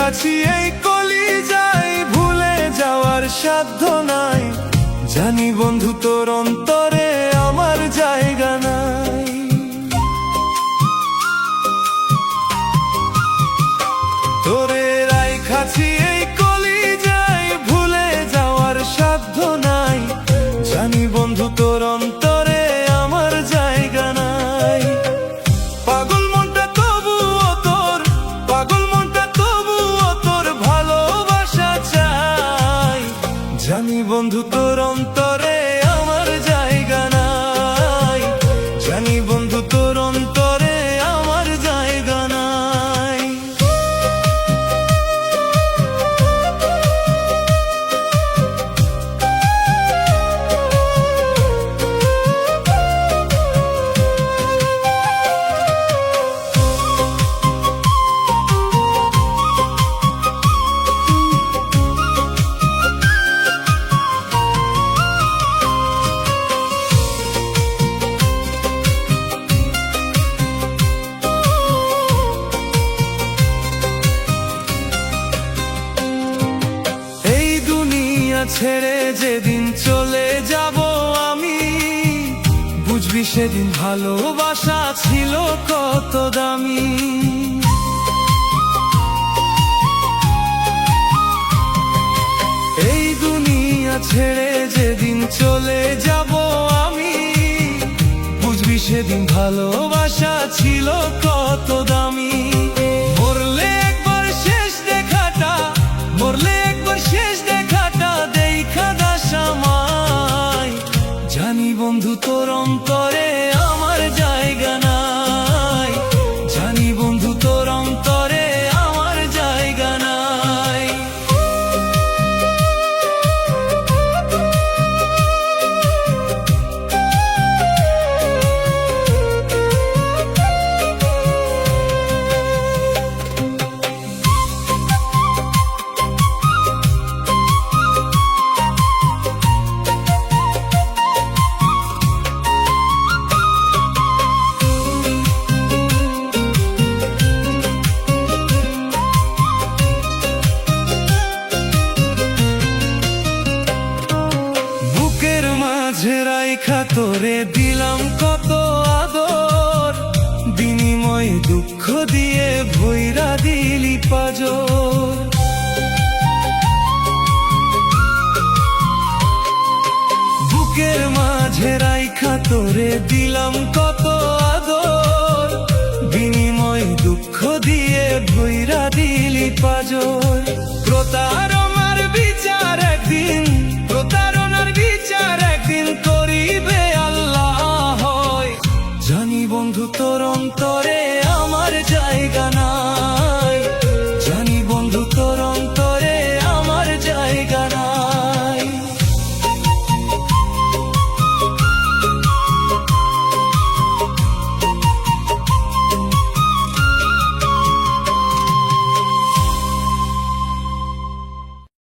রাইখাছি এই কলিজায়, ভুলে যাওয়ার সাধ্য নাই। জানি বন্ধু তোর অন্তরে আমার জায়গা নাই। তোরে রাইখাছি এই কলিজায়, ভুলে যাওয়ার সাধ্য নাই। জানি বন্ধু তোর অন্তরে আমার জায়গা নাই। পাগল মনটা তবুও তোর, পাগল মনটা তবুও তোর ভালোবাসা চাই। জানি বন্ধু তোর অন্তরে আমার জায়গা নাই। জানি বন্ধু তোর অন্তরে আমার জায়গা নাই। ছেড়ে যেদিন চলে যাব আমি, বুঝবি সেদিন ভালোবাসা ছিল কত দামি। এই দুনিয়া ছেড়ে যেদিন চলে যাব আমি, বুঝবি সেদিন ভালোবাসা ছিল কত দামি। মরলে একবার শেষ দেখাটা, মরলে একবার শেষ দেখাটা দেখা দাসামাই। জানি বন্ধু তোর অন্তরে আমার জায়গা নাই। জানি বন্ধু তোর অন্তরে আমার জায়গা নাই। রাইখা তোরে দিলাম কত আদর, বিনিময়ে দুঃখ দিয়ে ভৈরা দিলি পাজর। বুকের মাঝে রাইখা তোরে দিলাম কত আদর, বিনিময়ে দুঃখ দিয়ে ভৈরা দিলি পাজর। প্রতারণার বিচার একদিন, প্রতারণার বিচার একদিন করিবে আল্লাহ হয়। জানি বন্ধু তোর অন্তরে আমার জায়গা নাই।